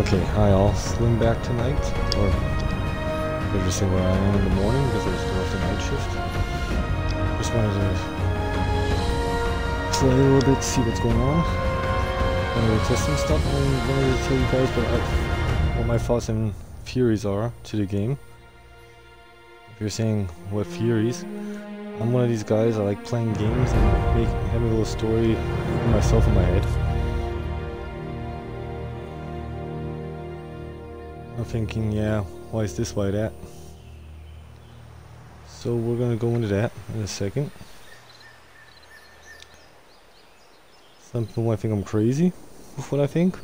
Okay, hi all. Slim back tonight, or better just say where I am in the morning because I still have the night shift. Just wanted to play a little bit, see what's going on. Wanted to test some stuff and wanted to tell you guys what my thoughts and theories are to the game. If you're saying what theories, I'm one of these guys. I like playing games and having a little story for myself in my head. I'm thinking, yeah, why is this, why that? So we're gonna go into that in a second. Some people might think I'm crazy with what I think.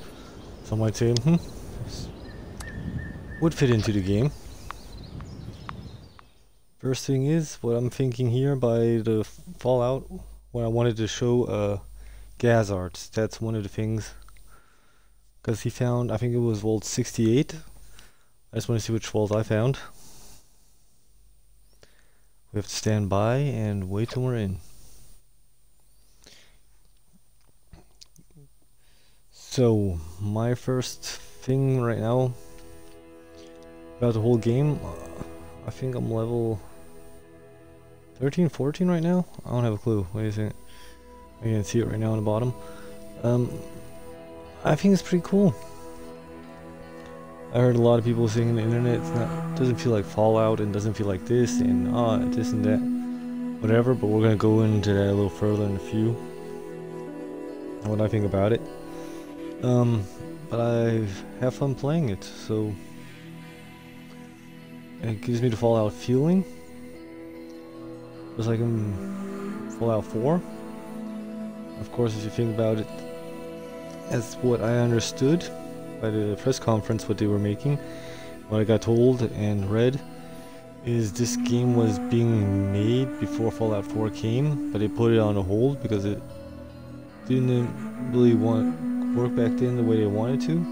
Some might say, would fit into the game. First thing is, what I'm thinking here by the Fallout, when I wanted to show Thoghts. That's one of the things. Because he found, I think it was Vault 68. I just want to see which vault I found. We have to stand by and wait till we're in. So, my first thing right now about the whole game, I think I'm level 13, 14 right now? I don't have a clue. Wait a second. I can see it right now on the bottom. I think it's pretty cool. I heard a lot of people saying on the internet doesn't feel like Fallout and doesn't feel like this and this and that, whatever. But we're gonna go into that a little further in a few. What I think about it. But I have fun playing it, so it gives me the Fallout feeling, just like in Fallout 4. Of course, if you think about it, that's what I understood by the press conference, what they were making. What I got told and read is this game was being made before Fallout 4 came, but they put it on a hold because it didn't really work back then the way they wanted to.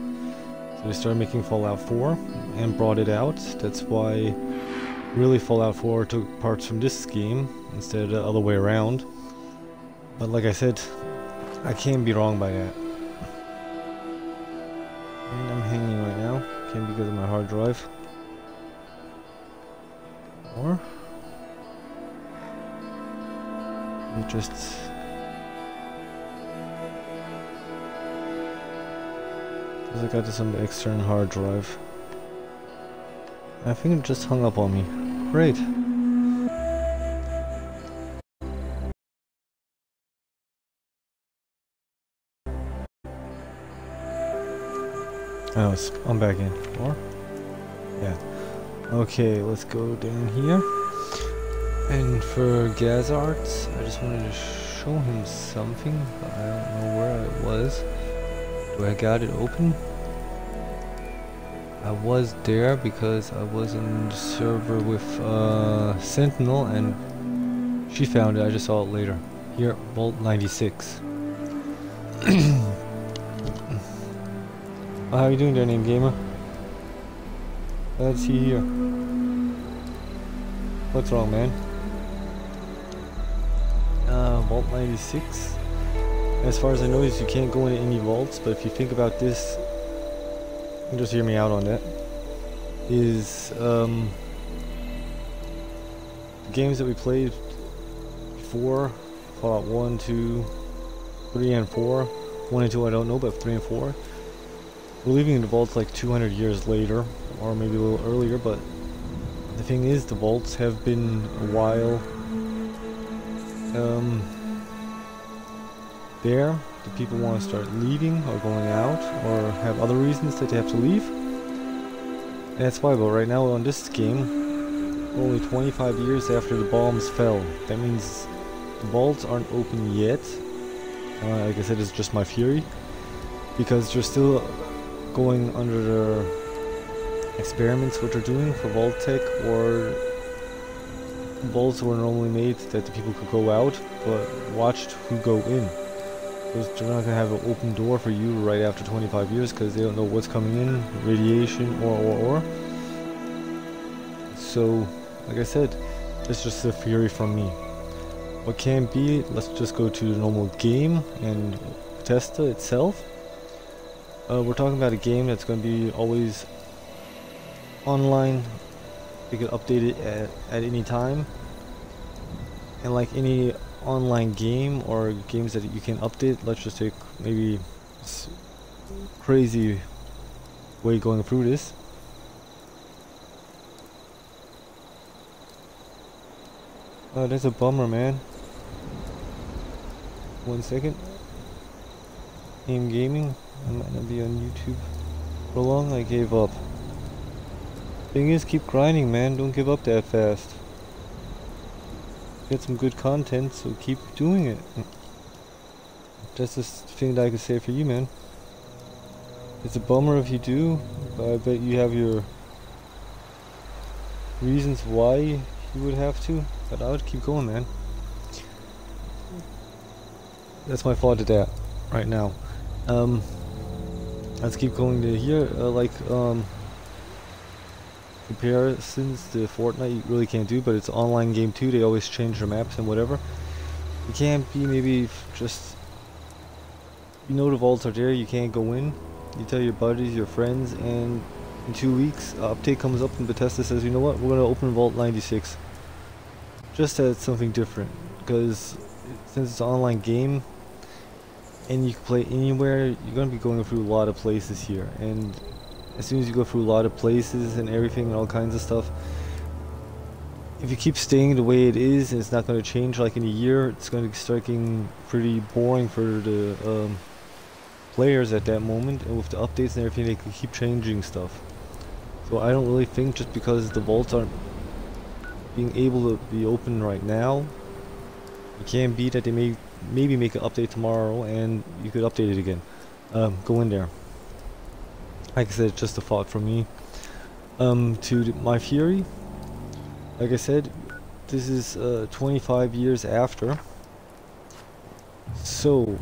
So they started making Fallout 4 and brought it out. That's why really Fallout 4 took parts from this game instead of the other way around. But like I said, I can't be wrong by that. And I'm hanging right now, can't because of my hard drive. Or we just because I got some external hard drive. I think it just hung up on me. Great. Oh, I'm back in. Or? Yeah. Okay, let's go down here. And for Thoghts, I just wanted to show him something, but I don't know where it was. Do I got it open? I was there because I was on the server with Sentinel and she found it. I just saw it later. Here, Vault 96. How you doing there, name gamer? Let's see here. What's wrong, man? Vault 96. As far as I know, is you can't go into any vaults, but if you think about this, and just hear me out on that, is the games that we played before, Fallout 1, 2, 3, and 4. 1 and 2 I don't know, but 3 and 4. We're leaving the vaults like 200 years later, or maybe a little earlier, but the thing is, the vaults have been a while there. Do people want to start leaving or going out, or have other reasons that they have to leave? And that's why, but right now on this game, only 25 years after the bombs fell. That means the vaults aren't open yet. Like I said, it's just my theory, because they're still going under their experiments what they're doing for vault tech, or vaults were normally made that the people could go out but watched who go in. Because they're not gonna have an open door for you right after 25 years because they don't know what's coming in, radiation or. So like I said, it's just a theory from me. What can be, let's just go to the normal game and Bethesda itself. We're talking about a game that's going to be always online. You can update it at any time. And like any online game or games that you can update, let's just take maybe crazy way going through this. Oh, that's a bummer, man. 1 second. Aim Gaming. I might not be on YouTube for long. I gave up. Thing is, keep grinding, man. Don't give up that fast. Get some good content, so keep doing it. That's the thing that I can say for you, man. It's a bummer if you do, but I bet you have your reasons why you would have to. But I would keep going, man. That's my thought to that right now. Let's keep going to here. Comparisons to Fortnite, you really can't do, but it's an online game too. They always change their maps and whatever. You can't be maybe just, you know, the vaults are there. You can't go in. You tell your buddies, your friends, and in 2 weeks, update comes up and Bethesda says, you know what, we're gonna open Vault 96. Just as something different, because since it's an online game and you can play anywhere, you're gonna be going through a lot of places here, and as soon as you go through a lot of places and everything and all kinds of stuff, if you keep staying the way it is and it's not going to change like in a year, it's going to start getting pretty boring for the players at that moment, and with the updates and everything they can keep changing stuff. So I don't really think just because the vaults aren't being able to be open right now, you can't beat that they may maybe make an update tomorrow and you could update it again. Go in there. Like I said, it's just a thought from me. My Theorie, like I said, this is 25 years after. So,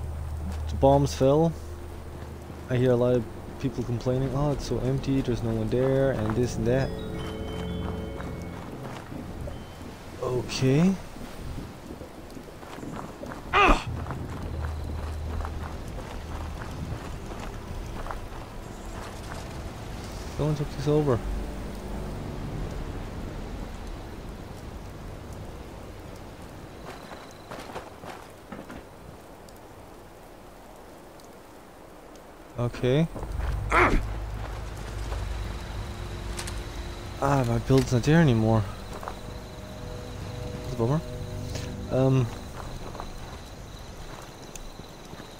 the bombs fell. I hear a lot of people complaining, oh, it's so empty, there's no one there, and this and that. Okay. Someone took this over. Okay. My build's not there anymore. That's a bummer.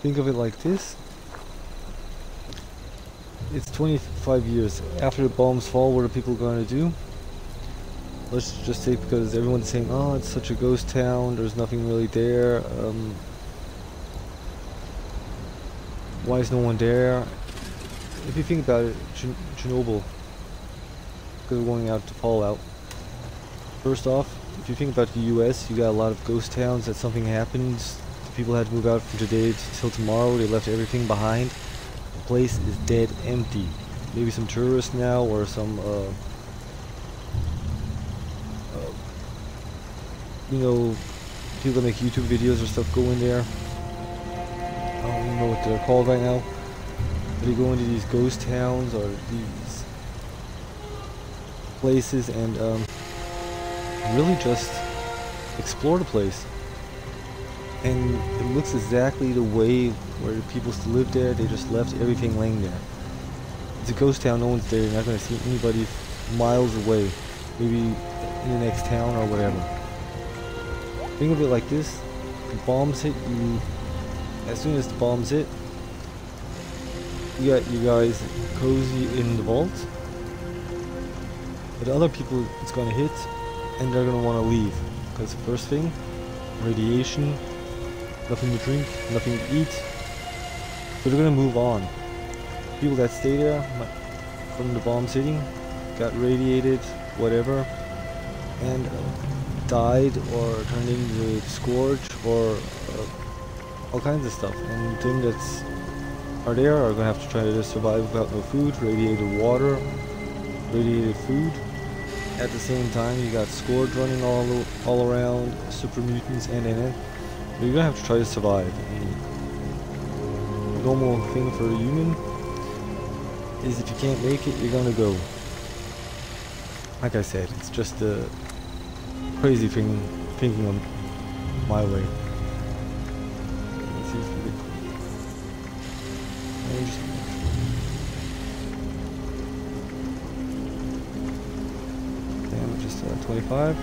Think of it like this. It's 25 years after the bombs fall. What are people going to do? Let's just say, because everyone's saying, oh, it's such a ghost town, there's nothing really there, why is no one there? If you think about it, Chernobyl, because we're going out to Fallout. First off, if you think about the US, you got a lot of ghost towns that something happens, people had to move out from today till tomorrow, they left everything behind. The place is dead empty. Maybe some tourists now, or some you know, people that make YouTube videos or stuff go in there. I don't even know what they're called right now. But they go into these ghost towns or these places and really just explore the place. And it looks exactly the way where the people still live there. They just left everything laying there. It's a ghost town, no one's there. You're not going to see anybody miles away. Maybe in the next town or whatever. Think of it like this. The bombs hit you. As soon as the bombs hit, you got you guys cozy in the vault. But other people it's going to hit, and they're going to want to leave. Because first thing, radiation, nothing to drink, nothing to eat. So they're going to move on. People that stay there from the bombs hitting, got radiated, whatever, and died or turned into scourge or all kinds of stuff. And things that are there are going to have to try to survive without no food, radiated water, radiated food. At the same time, you got scourge running all around, super mutants and it. You're going to have to try to survive. And normal thing for a human is if you can't make it, you're gonna go. Like I said, it's just a crazy thing thinking on my way. Let's see if we can damage is 25.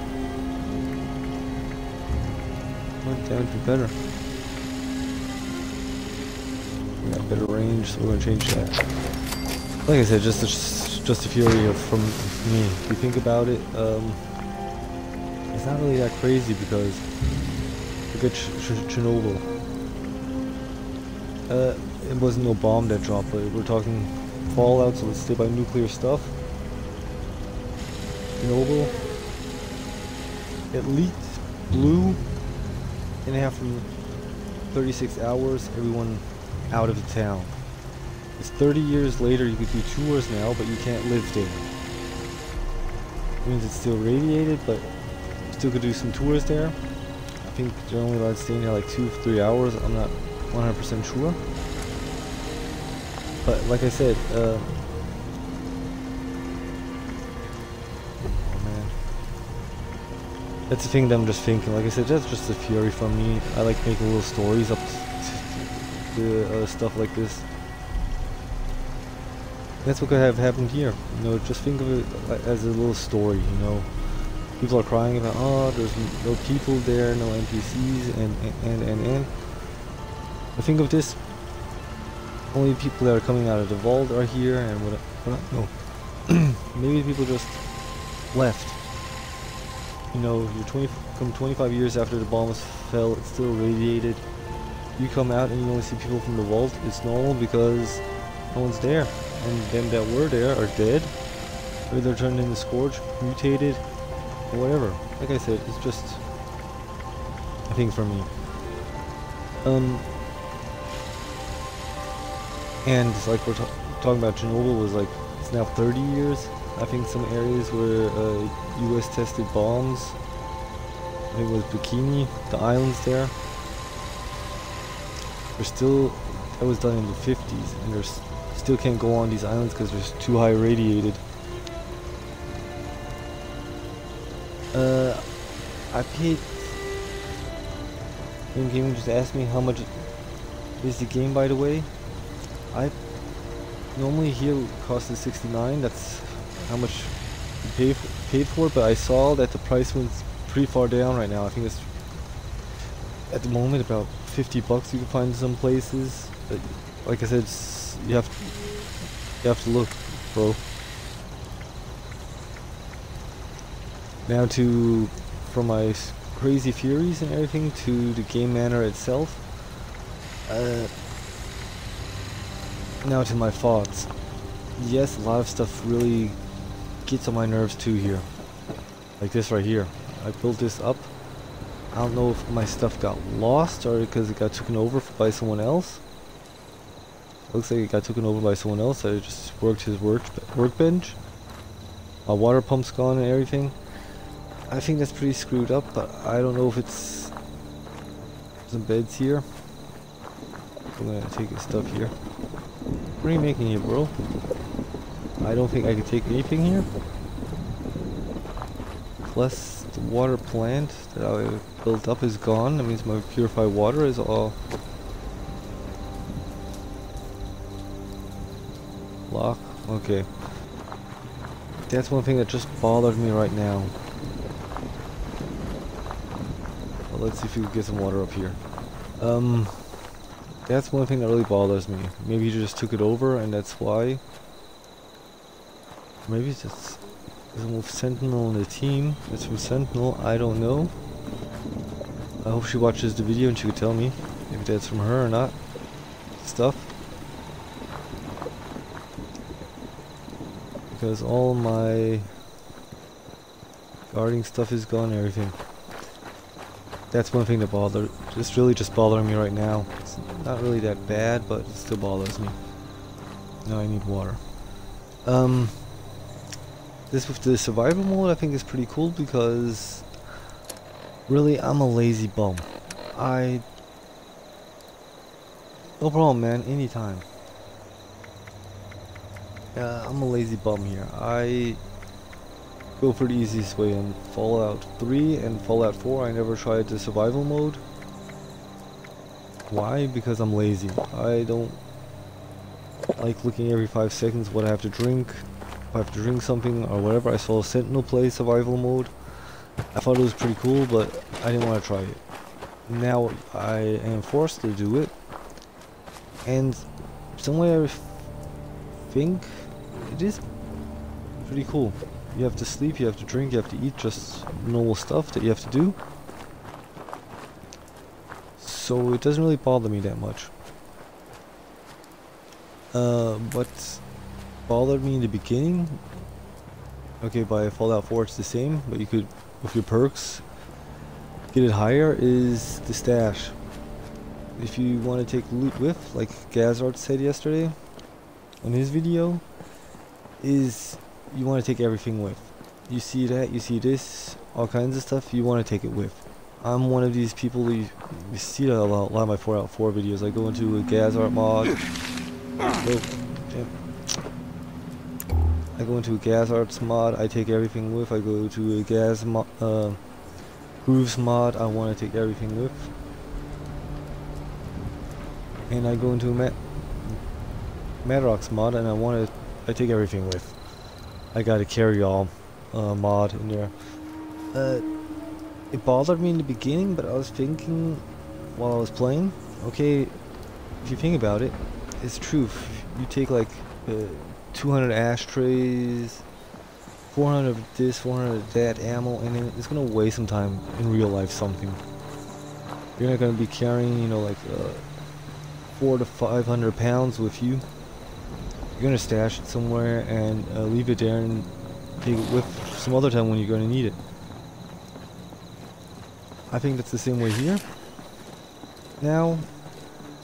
What damage be better? We got better range, so we're gonna change that. Like I said, just a fury from me. If you think about it, it's not really that crazy because look at Chernobyl. It wasn't no bomb that dropped, but we're talking fallout, so let's stay by nuclear stuff. Chernobyl, it leaked, blew, and after 36 hours, everyone out of the town. It's 30 years later, you could do tours now, but you can't live there. It means it's still radiated, but you still could do some tours there. I think they're only allowed to stay in there like 2-3 hours. I'm not 100% sure. But like I said, oh man, that's the thing that I'm just thinking. Like I said, that's just a fury from me. I like making little stories up to stuff like this. That's what could have happened here. You know, just think of it as a little story. You know, people are crying about, oh, there's no people there, no NPCs, and. But think of this. Only people that are coming out of the vault are here, and what no. Maybe people just left. You know, you're 25 years after the bombs fell, it's still radiated. You come out and you only see people from the vault. It's normal because no one's there. And them that were there are dead, or they're turned into Scourge, mutated, or whatever. Like I said, it's just a thing for me. And like we're talking about, Chernobyl was like, it's now 30 years. I think some areas where US tested bombs, I think it was Bikini, the islands there, they're still, that was done in the 50s, and there's still can't go on these islands because they're too high radiated. I paid. Game just asked me how much is the game, by the way. I normally here costs $69. That's how much you paid for it, but I saw that the price went pretty far down right now. I think it's at the moment about $50 you can find some places. But like I said, you have to look, bro. Now from my crazy furies and everything to the game manner itself. Now to my thoughts. Yes, a lot of stuff really gets on my nerves too here. Like this right here. I built this up. I don't know if my stuff got lost or because it got taken over by someone else. Looks like it got taken over by someone else. I just worked his workbench. My water pump's gone and everything. I think that's pretty screwed up, but I don't know if it's some beds here. I'm gonna take his stuff here. What are you making here, bro? I don't think I can take anything here. Plus, the water plant that I built up is gone. That means my purified water is all lock. Okay. That's one thing that just bothered me right now. Well, let's see if we can get some water up here. That's one thing that really bothers me. Maybe he just took it over and that's why. Maybe it's just with Sentinel in the team. It's from Sentinel, I don't know. I hope she watches the video and she could tell me if that's from her or not. Stuff. Because all my guarding stuff is gone and everything. That's one thing that it's really just bothering me right now. It's not really that bad, but it still bothers me. Now I need water. This with the survival mode I think is pretty cool because really I'm a lazy bum. No problem, man, anytime. I'm a lazy bum here. I go for the easiest way. In Fallout 3 and Fallout 4 I never tried the survival mode. Why? Because I'm lazy. I don't like looking every 5 seconds what I have to drink. If I have to drink something or whatever. I saw Sentinel play survival mode. I thought it was pretty cool, but I didn't want to try it. Now I am forced to do it. And some way I think it is pretty cool. You have to sleep, you have to drink, you have to eat, just normal stuff that you have to do. So it doesn't really bother me that much. What bothered me in the beginning, okay, by Fallout 4 it's the same, but you could, with your perks, get it higher, is the stash. If you want to take loot with, like Gazard said yesterday on his video, is you want to take everything with. You see that, you see this, all kinds of stuff, you want to take it with. I'm one of these people, you see that a lot of my Fallout 4 videos. I go into a Gazard mod. I go into a Gazards mod, I take everything with. I go to a Grooves mod, I want to take everything with. And I go into a Madrox mod and I take everything with. I got a carry-all mod in there. It bothered me in the beginning, but I was thinking while I was playing, okay, if you think about it, it's true. You take like 200 ashtrays, 400 of this, 400 of that ammo, and then it's gonna waste some time in real life something. You're not gonna be carrying, you know, like 400 to 500 pounds with you. You're gonna stash it somewhere and leave it there and take it with some other time when you're gonna need it. I think that's the same way here. Now,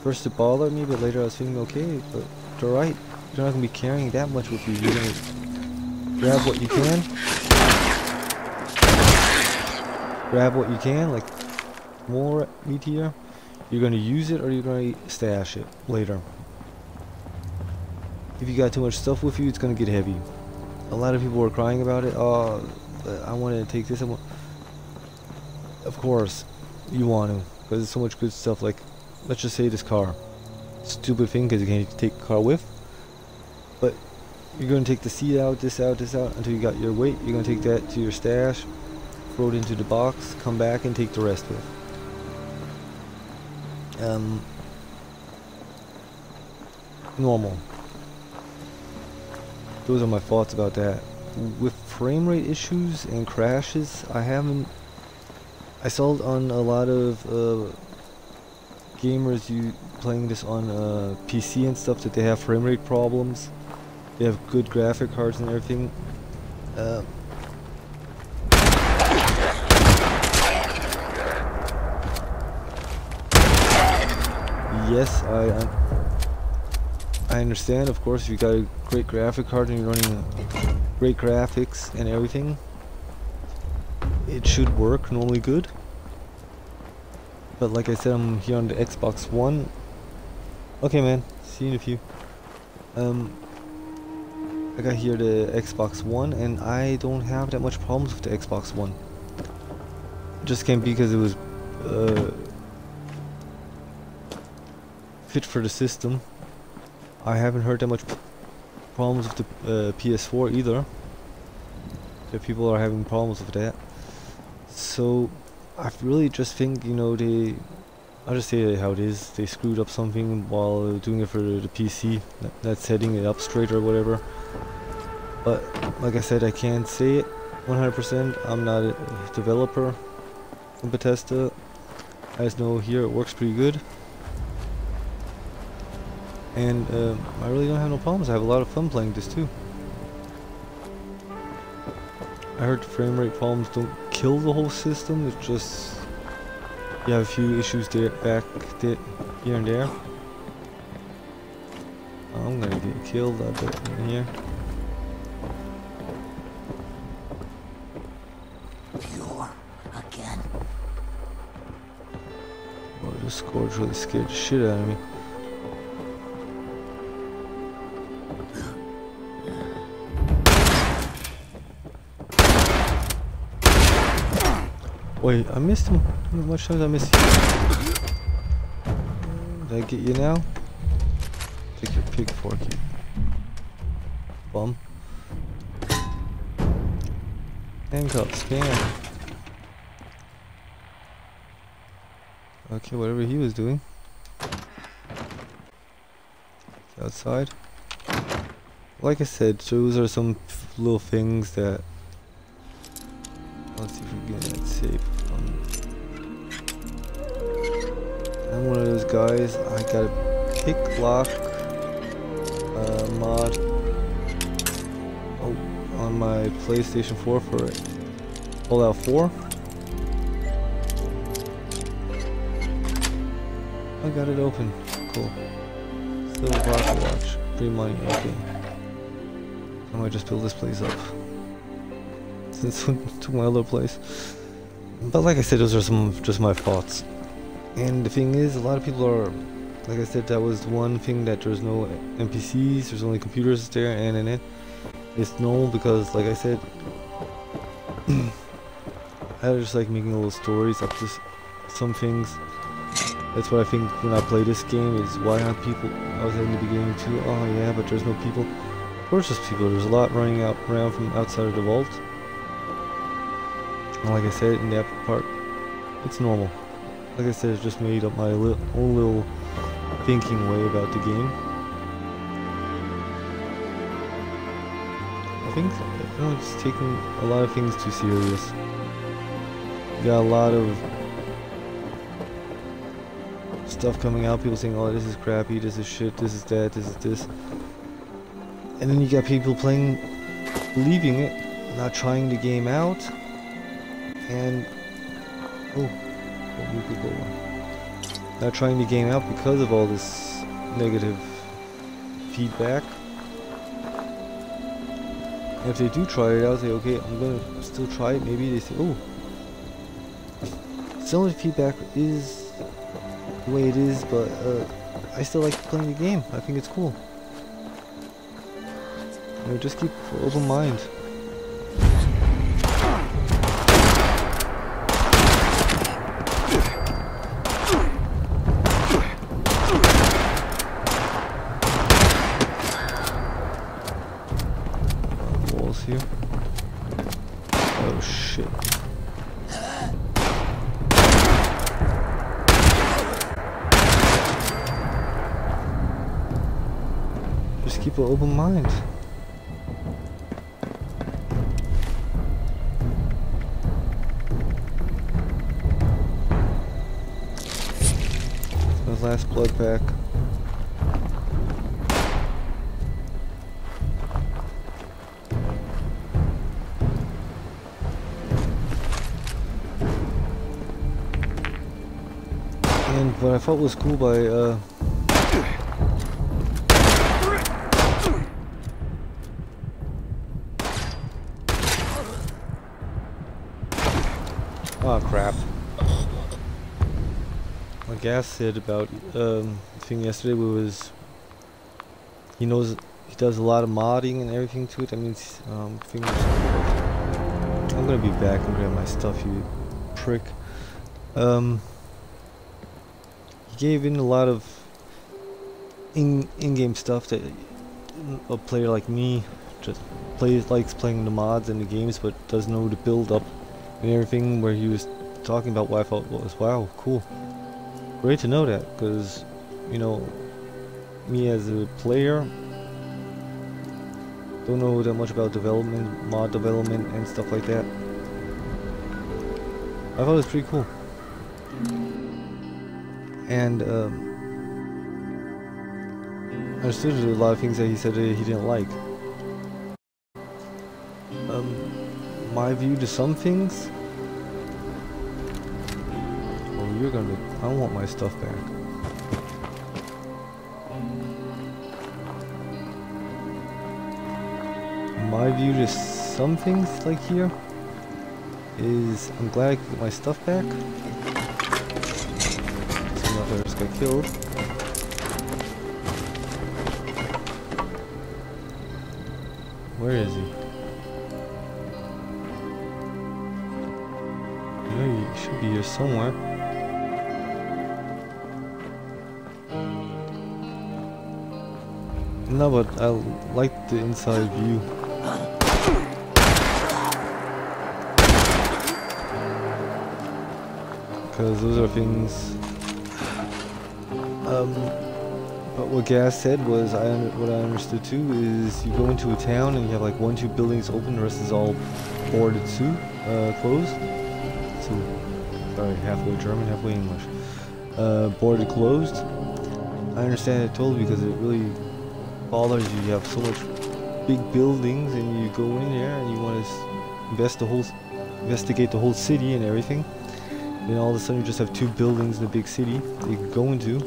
first it bothered me, but later I was thinking, okay, but you're right. You're not gonna be carrying that much with you. You're gonna grab what you can. Grab what you can, like more meat here. You're gonna use it or you're gonna stash it later. If you got too much stuff with you, it's gonna get heavy. A lot of people were crying about it. Oh, I want to take this. Of course, you want to, because there's so much good stuff. Like, let's just say this car. Stupid thing, because you can't take the car with. But you're gonna take the seat out, this out, this out, until you got your weight. You're gonna take that to your stash, throw it into the box, come back and take the rest with. Normal. Those are my thoughts about that. With frame rate issues and crashes, I saw it on a lot of gamers playing this on PC and stuff, that they have frame rate problems. They have good graphic cards and everything. Yes, I understand, of course, if you got a great graphic card and you're running great graphics and everything, it should work normally good. But like I said, I'm here on the Xbox One. Okay, man, see you in a few. I got here the Xbox One and I don't have that much problems with the Xbox One. It just can't be because it was fit for the system. I haven't heard that much problems with the PS4 either. That people are having problems with that. So I really just think, you know, I'll just say how it is. They screwed up something while doing it for the PC, not setting it up straight or whatever. But like I said, I can't say it 100%. I'm not a developer from B.E.T.A. I just know here it works pretty good. And I really don't have no problems. I have a lot of fun playing this too. I heard the frame rate problems don't kill the whole system. It's just you have a few issues there, here and there. I'm gonna get killed a bit in here. Pure again. Boy, this scourge really scared the shit out of me. Wait, I missed him. How much times I missed you? Did I get you now? Take your pig fork, you bum. Handcuffs, damn. Okay, whatever he was doing. Outside. Like I said, those are some little things that. Let's see if we can get that safe. I'm one of those guys. I got a pick lock mod on my PlayStation 4 for Fallout 4. I got it open. Cool. Still a rocket watch. Free money. Okay. I might just build this place up. Since to my other place. But like I said, those are some just my thoughts. And the thing is, a lot of people are, like I said, that was one thing that there's no NPCs, there's only computers there, and it's normal because, like I said, I just like making little stories up to some things. That's what I think when I play this game is why aren't people, I was in the beginning too, oh yeah, but there's no people. Of course there's people, there's a lot running around from outside of the vault. And like I said, in that part, it's normal. Like I said, it's just made up my own little thinking way about the game. I think everyone's taking a lot of things too serious. You got a lot of stuff coming out, people saying, oh, this is crappy, this is shit, this is that, this is this. And then you got people playing, believing it, not trying the game out, and not trying the game out because of all this negative feedback. And if they do try it out, say, okay, I'm gonna still try it, maybe they say, oh, some of the feedback is the way it is, but I still like playing the game. I think it's cool. You know, just keep an open mind. Walls here. Oh shit. Just keep an open mind. Last blood pack. And what I thought was cool by oh crap. Like Gas said about the thing yesterday was he knows he does a lot of modding and everything to it. That means I'm gonna be back and grab my stuff, you prick. He gave in a lot of in-game stuff that a player like me just likes playing the mods and the games, but doesn't know the build up and everything. Where he was talking about what I thought was wow, cool. Great to know that, because, you know, me as a player don't know that much about development, mod development and stuff like that. I thought it was pretty cool. And I understood a lot of things that he said that he didn't like. My view to some things, you're gonna. I want my stuff back. My view to some things like here is I'm glad I could get my stuff back. Some others got killed. Where is he? No, here somewhere. No, but I like the inside view. Because those are things. But what Gas said was, what I understood too is you go into a town and you have like 1-2 buildings open, the rest is all boarded too, closed. So, sorry, halfway German, halfway English. Boarded closed. I understand it totally because it really bothers you. You have so much big buildings and you go in there and you want to investigate the whole city and everything. Then all of a sudden you just have 2 buildings in a big city that you can go into.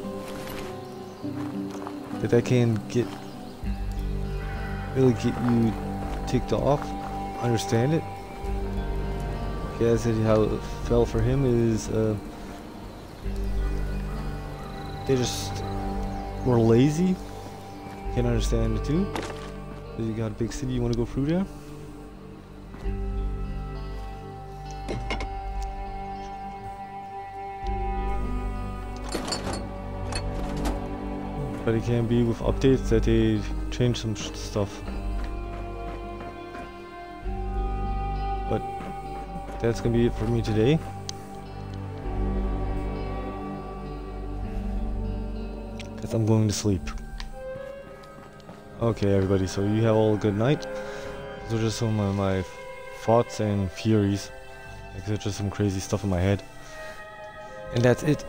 That can really get you ticked off. Understand it. Yeah, I said how it felt for him is they just were lazy. Can understand it too. You got a big city, you want to go through there. But it can be with updates that they change some stuff. But that's gonna be it for me today. Because I'm going to sleep. Okay, everybody, so you have all a good night. Those are just some of my thoughts and theories. Like, there's just some crazy stuff in my head. And that's it.